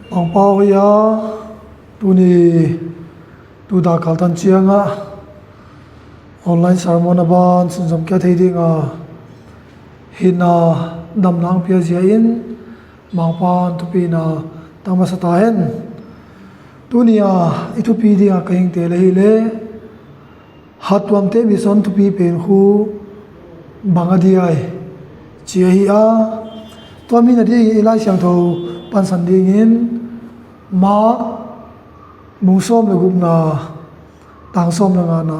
ang pao ya tu ni tu da kaltan chianga online sermon aban sinjam kya thei dinga hinna damnang pia zia in mangpan tupina tamasata hen tunia itupi dinga kaing te le le Hattuom te Mission thupipen hu bangadiai chia hi a to mi na di ilai siang tho pan san ding in ma mung som le gup na tang som na nga na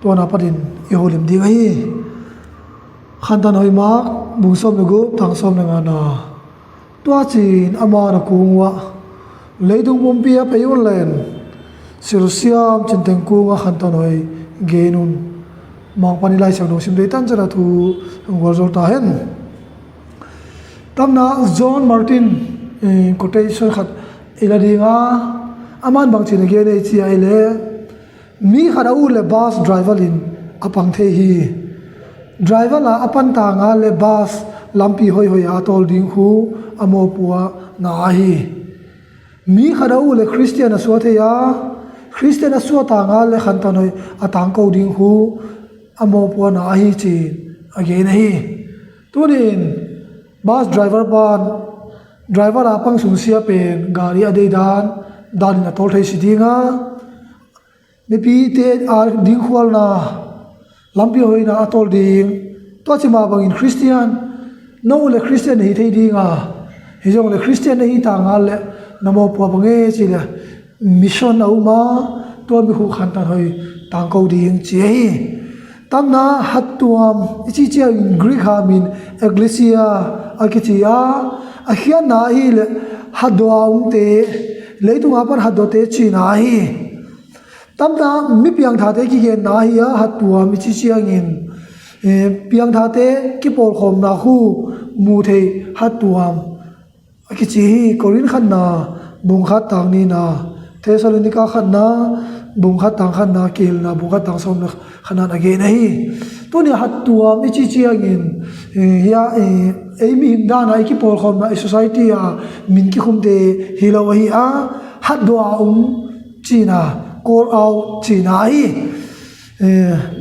to na padin i holim ding hi khan tan hoi ma mung som le gup tang som na nga na to chin ama na kungwa leidung bom pia payun len sirusiam chinteng kunga khan tan hoi genun mang pani lai siang no sim dei tan chara thu ngor zor ta hen tamna John Martin quotation khat iladinga aman bang chin ge nei chi ai le mi Hagau le bus driver in apang the hi driver la apan ta nga le bus lampi hoi hoi a tol ding hu amo puwa na hi mi Hagau le Christian aswa the ya Christian aswa ta nga le khan ta noi atang ko ding hu amo puwa na hi chin again hi tunin bus driver apang sungsia pen gari adei dan na tol thei sidinga mi pi te ar ding khwal na lampi hoina atol ding to chima bang in Christian no le Christian hi thei dinga hi jong le Christian hi ta nga le namo po bange chi le mission au ma to mi khu khan ta hoi tang ko ding chi hi tamna Hattuom ichi chi in Greek ha min ecclesia akitia akhian na hi le Hattuom te leitung apan haddo te chi na hi tamna mi piang tha te ki ge na hi a Hattuom ichi chiang in piang tha te ki pol khom na khu mu thei Hattuom akichi hi korin khan na bung khat tang ni na Thessalonica khan na bung khat tang khan na kil na bung khat tang som na khanan age na hi to ni Hattuom ichi chiang in ya mi da na ki pol khom na society a min ki khum te hilaw hi a Hattuom china call out china hi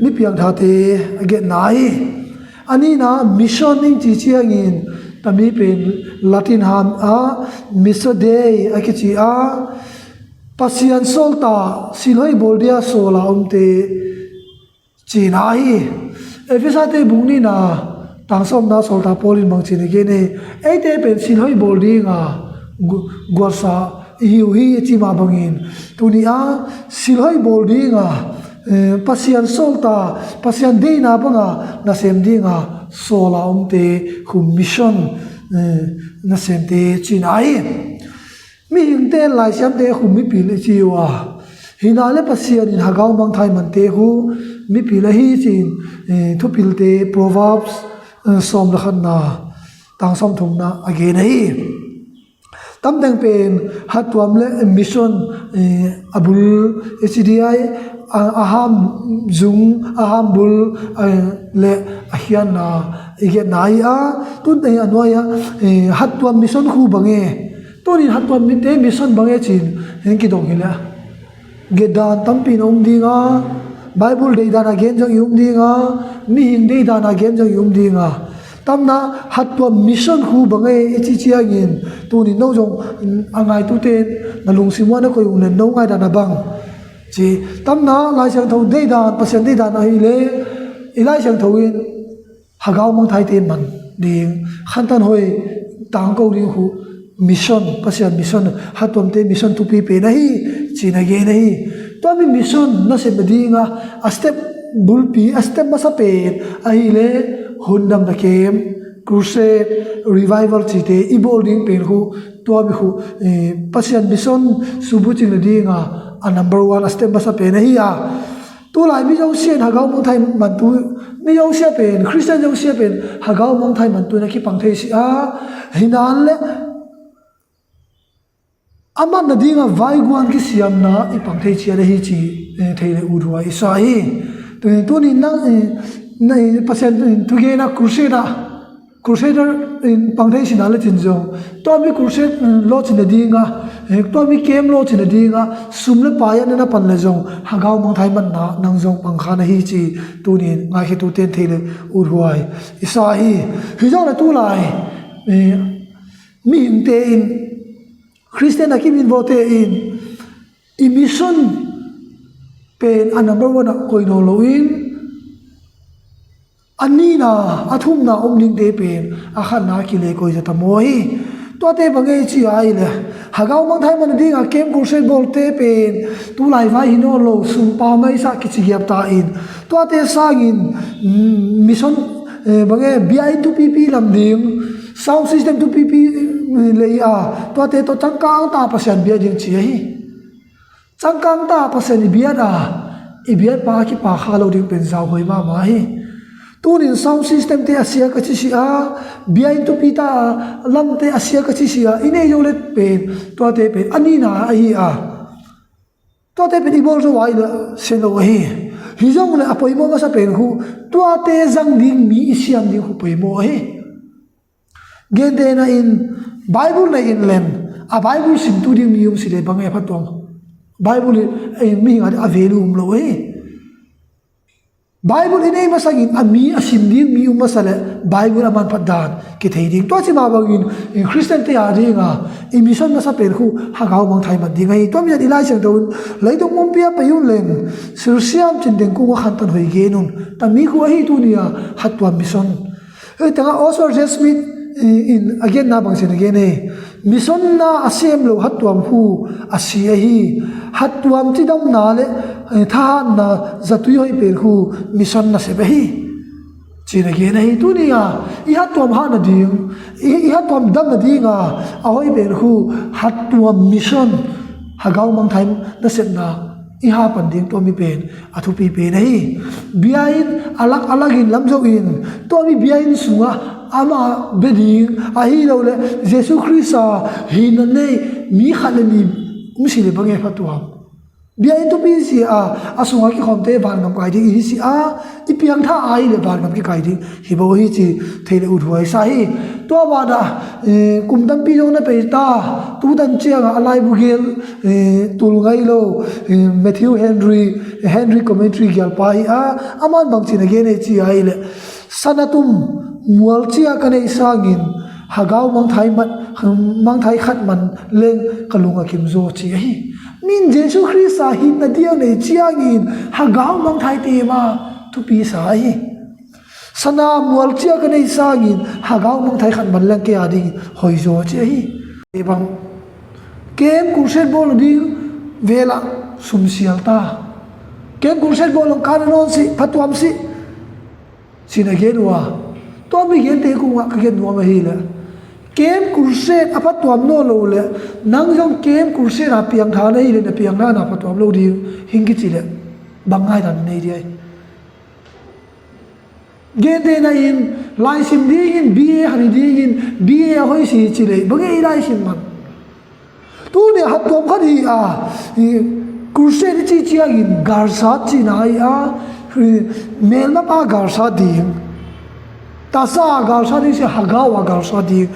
mi piang tha te age na hi ani na mission ning chi chiang in tami pen Latin ham a mission day akichi a pasian solta silhoi boldia sola umte china hi efisa te bungni na tangsom na solta polin mang chine ge ne ate pen silhoi boldinga gorsa hiu hi chi ma bangin tunia silhoi boldinga pasian solta pasian deina banga na sem dinga sola umte khum mission na sem te china hi mi hingte lai siam te khu mi pil chiwa hina le pasian in Hagau mngthai man te hu mi pil hi chin thu pil te proverbs som la khan na tang som thum na again hi tam dang pen Hattuom le mission abul adiei aham zung aham bul le ahian na ige nai a tun nei anwaya Hattuom mission khu bange tonin Hattuom mi te mission bange chin henki dong hila gedan tampin dinga Bible dei dan again jang dinga mi hing dei dan again jang dinga tamna Hattuom mission khu bange ichi chiangin tunin no jong angai tu te nalung simwa na koi unen no ngai dan bang chi tamna lai sang tho dei dan pasien dei dan hi le ilai sang tho in Hagau mngthai te man ding khantan hoi tang ko ding hu mission pasian mission Hattuom te mission thupipen hi china ge nei to mi mission na se bedinga a step bawlpi a step masa pen ai le Hundamna kem Crusade revival chite evolving pen hu to mi hu pasian mission subuching le dinga a number 1 a step masa pen hi a tu lai mi jong sian Hagau mngthai man tu mi jong sia pen Christian jong sia pen Hagau mngthai man tu na ki pang thei si a hinan le aman na dinga vai guan ki siam na ipang thei chia le hi chi thei le urwa isa hi tu ni na pasien tu ge na Crusade Crusader in pangthei sinala tinjong to mi crusade lo china dinga to mi kem lo china dinga sumle paya na panle jong hagau mngthai man na nangjong pangkha na hi chi tunin ngai he tu ten thele urhuai isa hi jong na tu lai mi hingte in Christian akim in vote in mission pen a number 1 koino loin ani na athum na omling te pen akhan na ki le koi jata moi to te bangai chi ai le hagau mngthai man dinga kem crusade bol te pen tu lai vai hino lo sum pa mai sa ki chi gyap ta in to te sangin mission bangai bi thupipen lam ding sound system thupipen le a to te to changkang ta pasyan bia ding chi hi changkang ta pasyan bia da i bia pa ki pa kha lo ding pen zau hoi ma ma hi tunin sound system te asia ka chi sia biain tu pita lam te asia ka chi sia ine yo let pen to te pen ani na ai a to te pen ibol zo wai la selo hi jong le apoi mo sa pen hu to te zang ding mi siam ding hu poi mo hi gende na in bible na in lem a bible sim tu ding mi um sile bangai phatong bible e mi ga avelu um lo hi Bible inay masagin ami asimding mi umasale Bible aman padan kitheding to chi ma bangin in Christian te ari nga emission na sa perhu hagau mngthai man dingai to mi ilai sang don leidong mompia payun len sirsiam chindeng ku khantan hoi ge nun tami ku hi tu nia Hattuom Mission tanga also Smith in again na bang sin again mission na asem lo Hattuom hu asia hi Hattuom tidam na le tha na zatui hoi per hu mission na se hi china ge nei tu nia I Hattuom ha na ding I Hattuom dam na dinga a hoi per hu Hattuom Mission hagau mngthai na set na I ha pan ding to mi pen thupipen hi biain alak alagin lamzo in to mi biain sunga ama beding a hi lo le Jesus Christ hinna nei mi khalani musile bangai Hattuom biain to pi si asunga ki khomte ban ngam kai ding si ipiang tha ai le ban ngam ki kai ding hi bo hi chi thele udhuai sa hi to ba da kumtam pi jong na pe ta tu dan chiang alai bugel tul ngai lo Matthew Henry commentary gyal pai aman bang chin again chi ai le sanatum mual chia kanei sangin hagau mngthai khat man leng kalunga kimzo chi hi min Jesus Christ hin na diang nei chiangin hagau mngthai te ma thupi sa hi sana mual chia kanei sangin hagau mngthai khat man leng ke adi hoi zo chi hi ebang kem crusade bol ding vela sumsial ta kem crusade bol kanon si Hattuom si sinagenwa to mi gen te ku nga gen no ma hi la kem crusade Hattuom no lo le nang jong kem crusade a piang tha nei le na piang na Hattuom lo di hingi chi le bangai dan nei di gen de na in lai sim di in ba hari di in ba hoi si chi le bangai lai sim man tu ne Hattuom kha di crusade chi chi in garsa chi nai mel na pa garsa di tasa garsa di si Hagau garsa di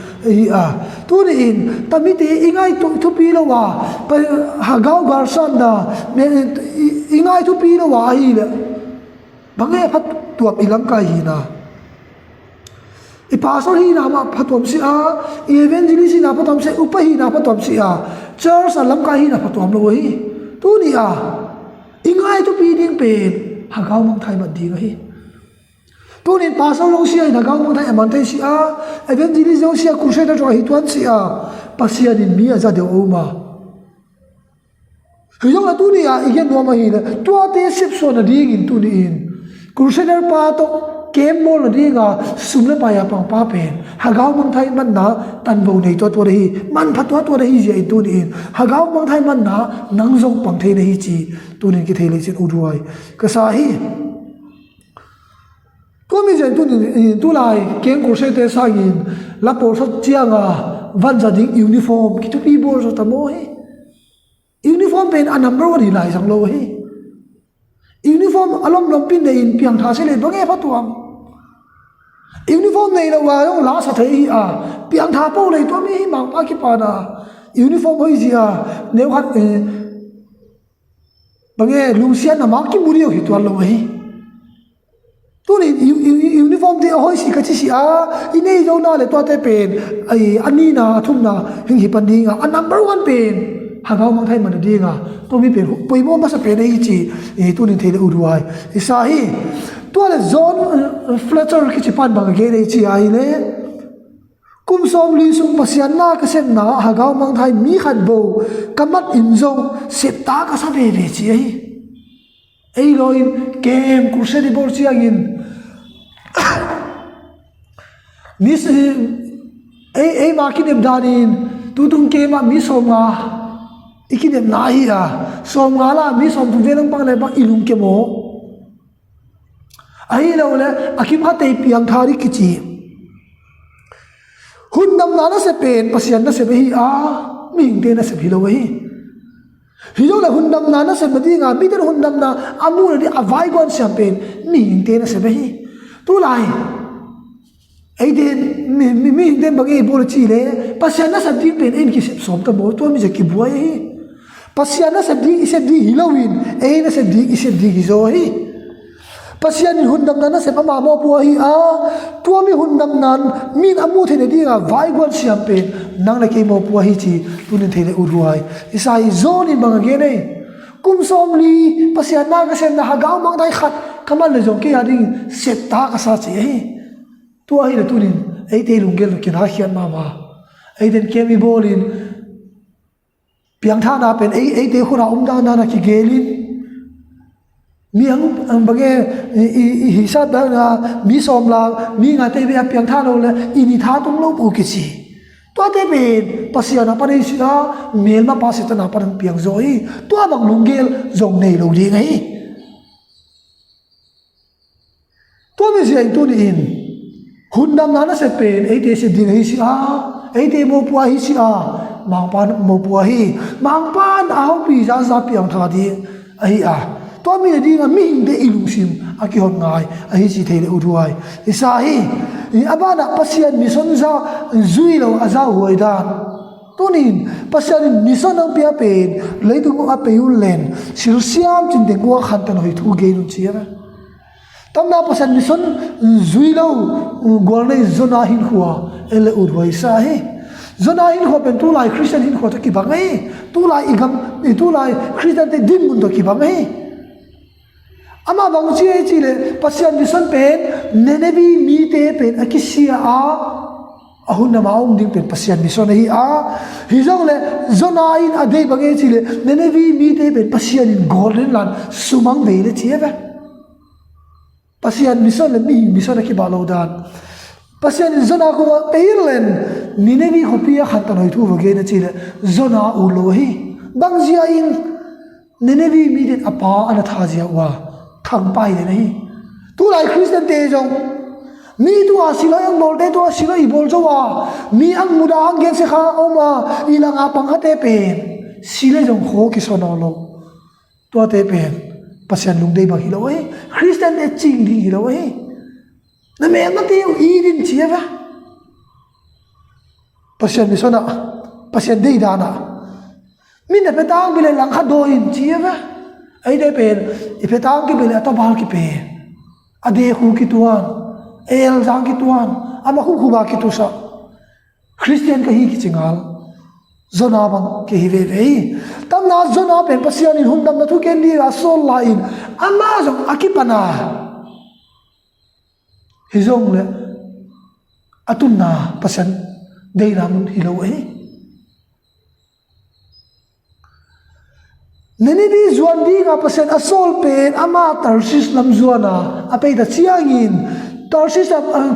tu ni in tamite ingai tu pi lo wa Hagau garsa da ingai tu pi lo wa hi le bangai Hattuom ilang ka hi na I pastor hi na ma Hattuom si evangelist hi na Hattuom si upa hi na Hattuom si church alam ka hi na Hattuom lo hi tu ni ingai tu pi ding pen hagau mngthai man ding hi tunin pastor long sia hagau mngthai aman thai si evangelist long sia crusader jo hi tuan si pasia din mi za de oma hujong la tu ni igen no ma hi na tu te sip so na ding in tu ni in crusader pa to kem mol na dinga sumle pa ya pang pa pen hagau mngthai man na tan bo nei to hi man phatwa to hi je tu ni in hagau mngthai man na nang jong pang thei nei chi tunin ki thei le chin uduai ka sa hi to mi jen tu lai kem crusade te sa in la por so chianga van za ding uniform ki tu pi bor so ta mo hi uniform pen a number 1 hi lai sang lo hi uniform alom lom pin de in piang tha se le bangai Hattuom uniform này là vào trong lá sa thấy piang tha po này tôi mi mang pa ki pa na uniform hoi gì nếu hát bằng nghe lung xiên là mang ki muri hi tuan lo hi tôi này uniform thì hoi si cái gì inei đâu na le tôi te pen ai ani na thum na hình hi pan đi number one pen Hagau mngthai man đi tôi mi pen poi mo ma sa pen ei chi tôi nên thấy là uruai isa hi tôi là zone flatter cái chỉ pan bằng cái này chi ai nè kum som li sung pasian na ka sem na Hagau mngthai mi khat bo kamat in zong sep ta ka sa ve ve chi ai loin kem Crusade bor chi angin mi se ai ma ki dem danin tu tung ke ma mi som nga ikidem na hi som nga la mi som tu velang pang le bang ilung ke mo ai lo le akim ha te piang thari kichi Hundamna na se pen pasian na se hi ming te na se hi lo hi jo la Hundamna na se madi nga mi ten Hundamna amu na di avai gon champagne ming te na se hi tu lai ai den mi den bagi bol chi le pasian na sa di pen en ki se som ta bo to mi je ki buai hi pasian na sa di se di hilowin ai na se di se di zo hi pasian Hundamna na se mama mo pu hi tua mi Hundamna min amu the ne dinga vai gon champagne nang la ke mo pu hi chi tunin the le uruai isai zone in bang ge nei kum som li pasian na ka sem na Hagau mngthai khat kamal le jong ke ya ding set ta ka sa chi hi tua hi le tunin ai te lungel kin ha khian mama ai den ke mi bolin piang tha na pen ai te khura da na ki gelin mi ang bage hi sa da na mi som la mi nga te be piang tha lo le ini tha tum lo pu ki chi to te be pasiana pa nei sia mel ma pa se ta na pa piang zoi to bang lungel zong nei lo ri ngai to me sia tu ni in Hundamna na se pen ai te se ding hi sia ai te mo pu hi sia mang pan mo pu hi mang pan au pi za piang tha di ai to mi di nga mi de ilung sim aki hon ngai ai chi thele uruai isa hi abana pasian mission za zui lo aza huai dan tunin pasian mission ang pia pen leitung a peul len sil siam chin de ko khan tan hoi thu ge nu chi tamna pasian mission zui lo gol nei zona hin huwa ele uruai sa hi zona hin ho pen tu lai Christian hin ho to ki bangai tu lai igam tu lai Christian te dim mun to ki bangai ama bang chi le pasian mission pen nenevi mi te pen akisia Hundamna ding pen pasian mission hi jong le zona in adei bangai chi le nenevi mi te pen pasian in golden land sumang ve le chi ba pasian mission le mi mission ki balo dan pasian in zona ko peilen nenevi hopia khantan hoi thu vage na chi le zona u lo hi bang zia in nenevi mi den apa ana tha zia wa thang pai de nahi tu lai Christian te jong mi tu asila yang bol te tu asila I bol jo wa mi ang muda ang gen se kha oma ilang apang ha te pen sile jong ho ki sono lo to te pen pasian lung dei ba hi lo Christian te ching di hi lo na me ma te I din chi va pasian mi sona pasian dei da na min na petang bile lang kha do in chi va ai de pen ipetang ki bele to bal ki pe ade khu ki tuan el jang ki tuan ama khu ba ki tu sa Christian ka hi ki chingal zona bang ke hi ve ve tam na zona pen pasian in Hundamna thu ken ni a sol la in ama jong akipana hi jong le atunna pasian dei ram hi lo nenevi zuan di nga pasen asol pen ama Tarsis lam zuana apei da chiangin Tarsis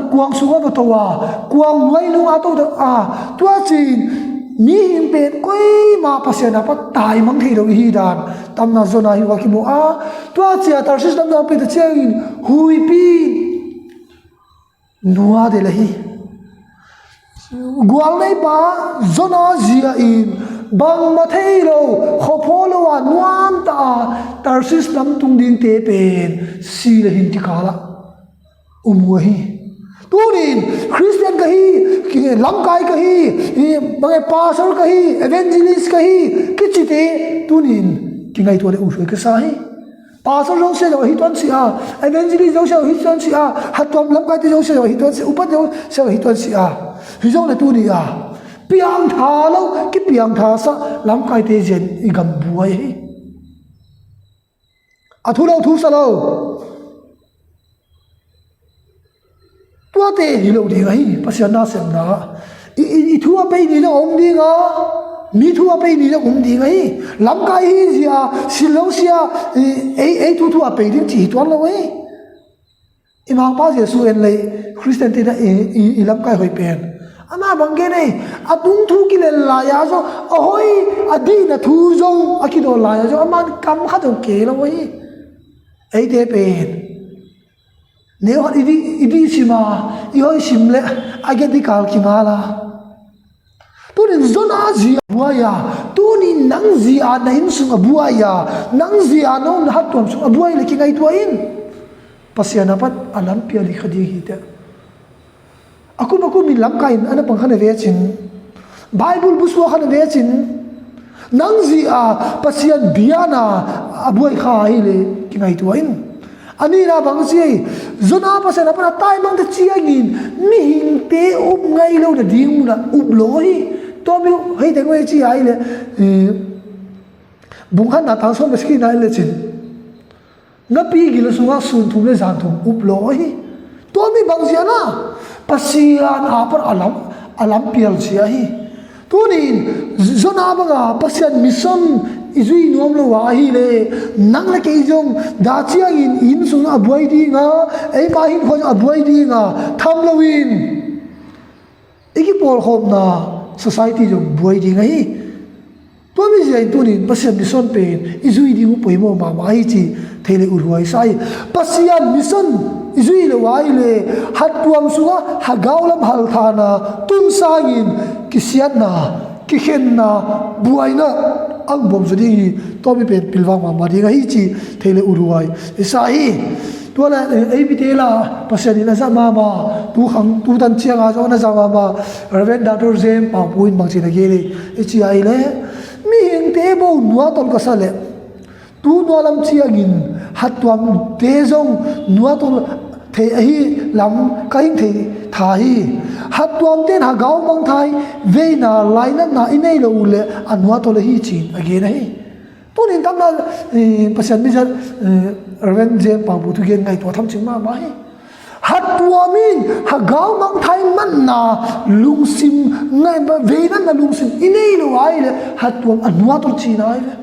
kuang sunga batawa kuang nuai lu ato da tua chin mi him pen koi ma pasen apa tai mang thei do hi dan tamna zona hi wa ki mo tua chia Tarsis lam da pe da chiangin hui pi nuwa de lahi gwal nei ba zona zia in bang mathei lo khopolo wa nuam ta Tarsis lam tung ding te pen si le hin ti kala umwa hi tunin Christian ka hi lamkai ka hi bangai pastor ka hi evangelist ka hi kichite tunin kingai tu le usoi ka sa hi pastor jong se hi ton si a evangelist jong se hi ton si a Hattuom lamkai ti jong se hi ton si upat jong se hi ton si a hi jong le tu ni a piang tha lo ki piang tha sa lamkai te jen igam buai hi athu lo thu sa lo tua te hi lo ding ai pasian na sem na i thua pe ni lo om ding a mi thua pe ni lo om ding ai lam kai hi zia silo sia ei thu pe ding chi tuan lo ai i mang pa jesu en le Christian te da i lam kai hoi pen ama bang ge nei atung thu ki le la ya so ahoi adi na thu zong akido la ya so aman kam kha do ke lo ai ei te pen nếu họ đi xí mà yêu xím lệ ai cái đi cào kia ngala tôi nên zona gì buaya tôi nên nang gì anh ấy sung buaya nang gì anh ông Hattuom sung buaya lagi ngay tuain pasien apa alam pia di khadi kita aku min lam kain ana pangkhana vecin Bible buswa khana vecin nang gì pasien biana abuai khai le ki ngay tuain ani na bang si zona pa sa na pa tai mang ta chi agin mi hing te up ngai lo da ding mu na up loi to mi hei te ngoi chi ai le bung han na tang so ma ski na le chin na pi gi lo sunga sun thum le zan thum up loi to mi bang si na pasian a par alam pial chi ai to ni zona banga pasian mission izui nom lo wa hi le nang la ke jong da chiang in sung abuai di nga ei ma hin khon abuai di nga tham lo in iki por khom na society jong buai di nga hi to mi zai tu ni pasian mission pen izui di hu poimo ma wa hi chi thele urhuai sai pasian mission izui le wa hi le Hattuom sunga Hagau lam hal thana tum sangin kisiat na ki khen na buai na ang bom zodi to mi pen pilwang ma di ga hi chi thele uruai sai to la ei bi te la pasani na sama ma tu khang tu dan chiang a zo na sama ma reverend dr zem pa puin bang chi na ge le e chi ai le mi hing te bo nuwa tol ka sa le tu no lam chiangin Hattuom te zong nuwa tol thế hi làm cái thế thà hi Hattuom tên Hagau mngthai theina lai na anei lo le anwa to le hi chin again hi to nin tam na pasian mi jan ren je pa bu tu gen ngai to tham ching ma hi Hattuom in Hagau mngthai man na lungsim ngai ba theina na lungsim anei lo ai le Hattuom anwa to chi nai ve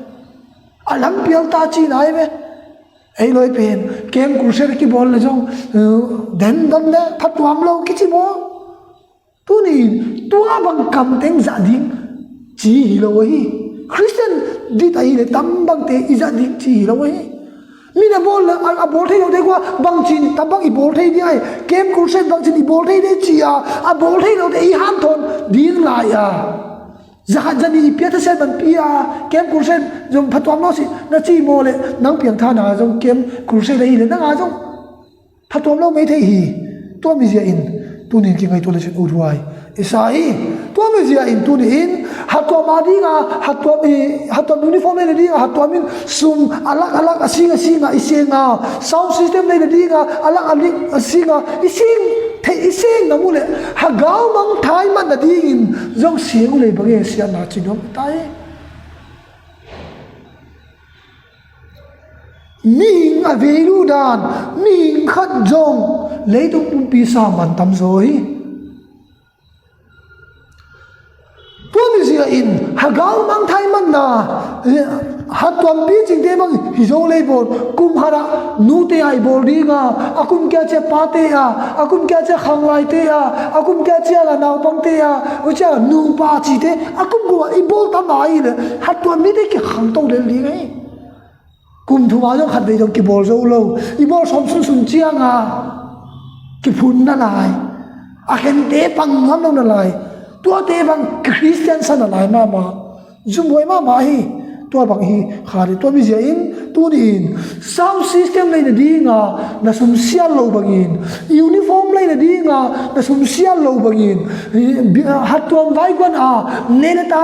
alam pial ta chi nai ve ei loi pen kem Crusade ki bol le jong den dam le Hattuom lo ki chi bo tu ni tua bang kam teng za ding chi hi lo hi Christian di tai le tam bang te i za ding chi hi lo hi mi na bol a bol thei lo de kwa bang chin tam bang i bol thei di ai kem Crusade bang chin i bol thei de chi a bol thei lo de i han thon din lai zahat jani pia ta sen ban pia kem Crusade jong Hattuom lo si na chi mo le nang piang tha na jong kem Crusade hi le na nga jong Hattuom lo mai thei hi to mi zia in tu nin ki ngai to le chen uruai isai to mi zia in tu nin Hattuom adinga Hattuom uniform le dinga Hattuom in sum alak asinga isenga sound system le dinga alak asinga ising na mule Hagau mngthai man na dingin jong siang le bange sia na chinom tai ming a velu dan ming khat jong leitung tum pi sa man tam zoi to mi zia in Hagau mngthai man na Hattuom pi ching te bang hi zo le bol kum hara nu te ai bol dinga akum kya che pa te akum kya che khang lai te akum kya che la naw pang te u cha nu pa chi te akum ko i bol ta mai le Hattuom mi te ki khang to le li ngai kum thu ma jong khat de jong ki bol zo lo i bol som sun chiang ki phun na lai a khen te pang ngam lo na lai tua te bang Christian san na lai ma zum hoi ma hi tua bang hi khari tua mi zia in tu in sound system le na dinga na sum sial lo bangin uniform le na dinga nga na sum sia lo bangin Hattuom vai kwan nele ta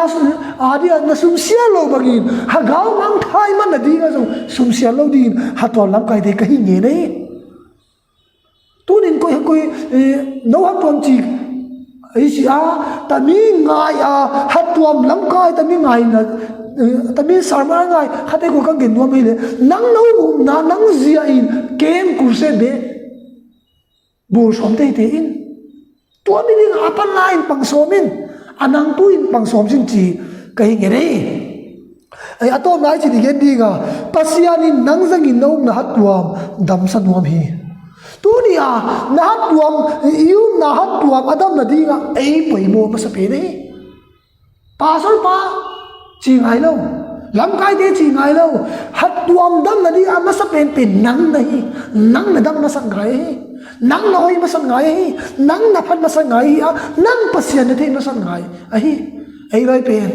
adi na sum sia lo bangin Hagau mngthai man na dinga sum sia lo din Hattuom lam kai de ka hi nge nei tunin koi no Hattuom chi ai si ta mi ngai Hattuom lam kai ta mi ngai na ta mi sarma ngai khate ko kang gen nuam hi le nang no na nang zia in kem Crusade be bur som te in tua mi ding apan lain pang somin anang tu in pang som sin chi kai nge re ai atom nai chi gen dinga pasianin nang zangin no na Hattuom dam san nuam hi tunia na Hattuom yum na Hattuom adam na dinga ai poimo ma sa pe nei pa sol pa chi ngai lo lam kai de chi ngai lo Hattuom dam na di ma sa pen nang nahi nang na dam na sang ngai nang na hoi ma sang ngai nang na phan ma sang ngai nang pasian na the ma sang ngai ai lai pen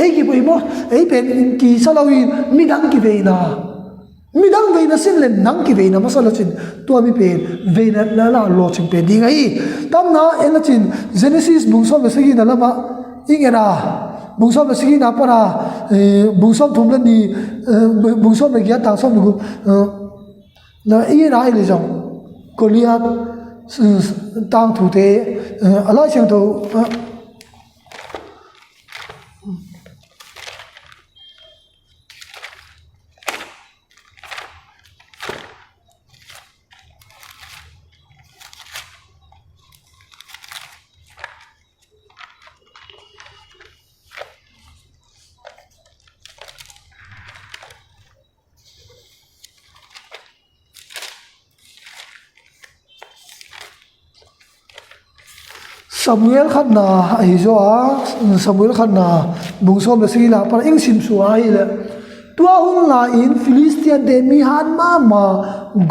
ai ki poimo ai pen ki salawin midang ki veina midang veina sin len nang ki veina masala chin tua mi pen veina la lo ching pen ding ai tam na ena chin Genesis bungsom le sagi na lama ingera bungsom le sagi na para bungsom thum la ni bungsom le gya tang som lu na ingera ai le jong Goliath tang thu te alai chang to Samuel khan na ai zo Samuel khan na bungsom le sigi la par ing sim su ai le tua hun la in Philistine de mi han ma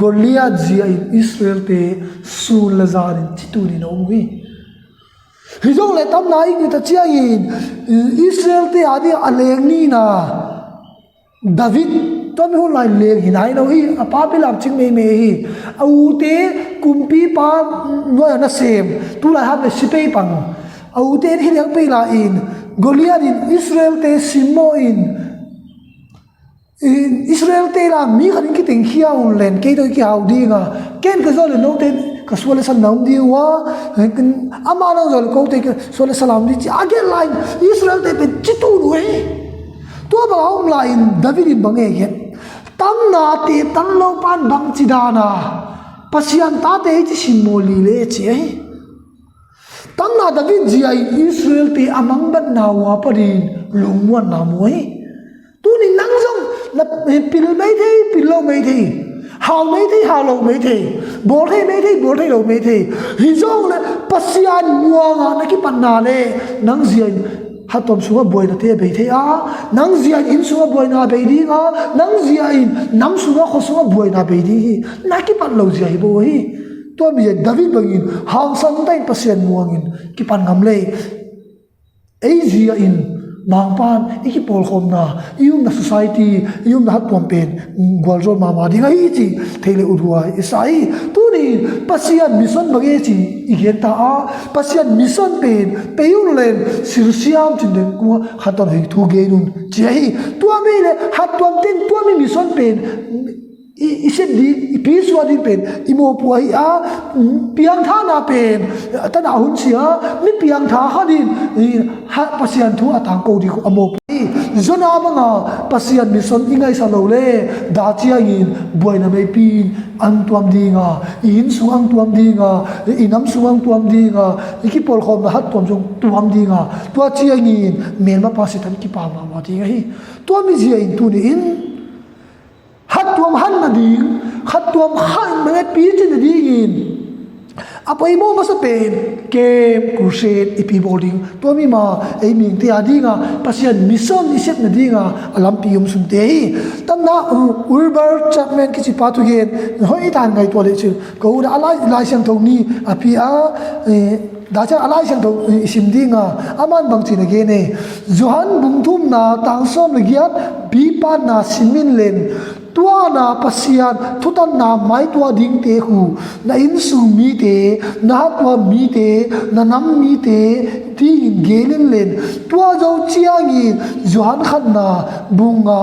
Goliath ji in Israel te su la zan chitu ni no wi hi zo le tam na ing ta chia in Israel te adi aleng ni na David tom hun lai leng hinai no hi apa pilam ching me hi au te kumpi pa no na sem tu la ha si pe pang au te hi yang pe la in Goliath in Israel te simo in Israel te la mi khan ki teng khia un len ke to ki hau di nga ken ka zo le no te ka so le san nam di wa ama na zo ko te so le salam di chi again line Israel te pe chitu ru he to ba hom la in David in bange he tam na te tan lo pan bang chi da na pasian ta te chi simoli le chi ai tam na David ji ai Israel te amang bat na wa parin lungwan na moi tu ni nang jong la pil mai the pil lo mai the hao mai the hao lo mai the bol the mai the bol the lo mai the hi jong le pasian muanga na ki pan na le nang ji ai Hattuom sunga boy na te be the nang zia in sunga boy na be di nang zia in nam sunga kho sunga boy na be di na ki pan lo zia hi bo hi to mi David bangin hang sang tai pasien muangin ki pan ngam le ei zia in mang pan iki pol khom na ium na society ium na Hattuom pen gwaljo mama dinga hi chi thele udwa isai tu ni pasian mission bage chi igen ta pasian mission pen peyun len sirsiam chin den ku Hattuom hi thu ge nun chi hi tu ami le Hattuom ten tu ami mission pen iset di ipiswa din pen imo puai piang tha na pen ta na hun sia mi piang tha ha din ha pasian thu atang ko di ko amo pai zona banga pasian mission ingai sa lo le da chia in boi na mai pin ang tuam dinga in su ang tuam dinga inam su ang tuam dinga ikipol khom na Hattuom jong tuam dinga tua chia in men ma pasitan ki pa ma dinga hi tua mi zia in tu ni in Hattuom han na ding Hattuom han mga pichin na dingin apoy mo masapen kem Crusade ipi boarding to mi ma ay ming ti adinga pasian mission iset na dinga alam piyum sunte tam na urbar chapman ki patu gen hoi tan ngai to le chu ko da alai sang thong ni apia da cha alai sang thong isim dinga aman bang chin ge ne Johan bungthum na tangsom le giat bi pa na simin len tua na pasian thutan na mai tua ding te hu na in su mi te na tua mi te na nam mi te ti in gelin len tua zo chiang in zuan khan na bunga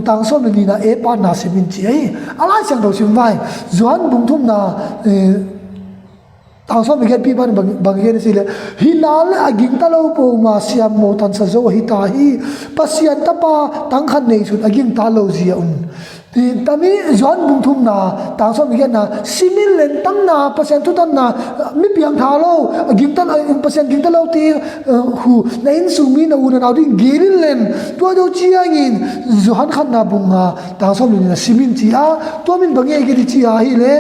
tangsom ni na e pa na simin chi ai ala chang do sim vai zuan bung thum na tangsom mi get pi ban bang gen sile hinal aging talo po ma siam mo tan sa zo hi ta hi pasian ta pa tang khan nei sun aging talo zia un ti tami zuan bung thum na tangsom mi get na simin len tang na pasian tu tan na mi piang tha lo aging tan pasian ging talo ti hu na in su mi na un na ding gelin len tua do chiang in zuan khan na bunga tangsom ni na simin chi a to min bang ge chi a hi le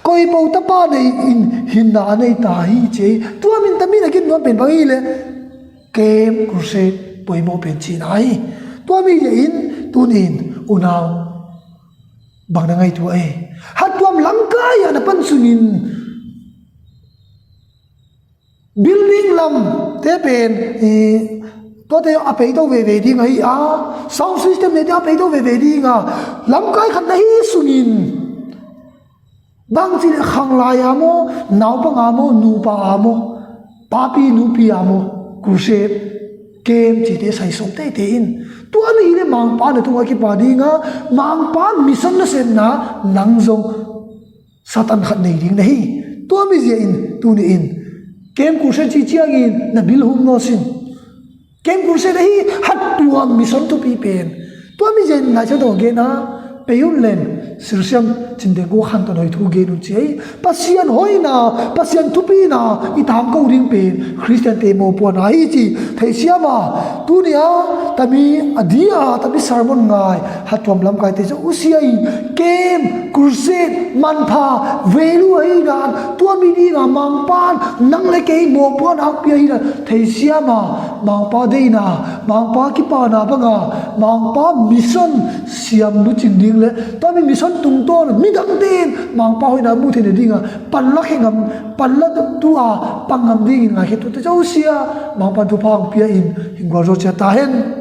koi po ta pa nei in hinna anei ta hi che tua min ta min akin no pen bangi le kem crusade poi mo pen chi nai tua mi ye in tun in unaw bang na ngai tu ai Hattuom langkai ana pan sungin building lam te pen to te apei to ve ding ai a sound system ne te apei to ve ding a langkai khan nei sungin bang chi khang la ya mo naw pa nga mo nu pa amo papi nu pi amo crusade kem chi te sai som te te in tu ani le mang pa na tu ki pa dinga mang pa mission na sen na nang zong satan khat nei ding nei tu mi je in tu ni in kem crusade chi chiang in na bil hum no sin kem crusade hi Hattuom mission to people tu mi je na cha do ge na peyun len sirsiam chinde go khan to noi thu ge nu chei pasian hoina pasian thupi na itam ko ring pe christian te mo po na hi chi thei siama tu nia tami adia tami sermon ngai Hattuom lam kai te so usiai kem crusade manpha velu ai dan tu mi ni na mang pan nang le ke mo po na pi ai thei siama mang pa deina mang pa ki pa na banga mang pa mission siam nu ching ding le to mi mission tung ton midang din mang pa hoina mu the ne dinga panlak hengam panlat tu a pangam ding nga he tu te chau sia mang pa du phang pia in hingwa ro cha ta hen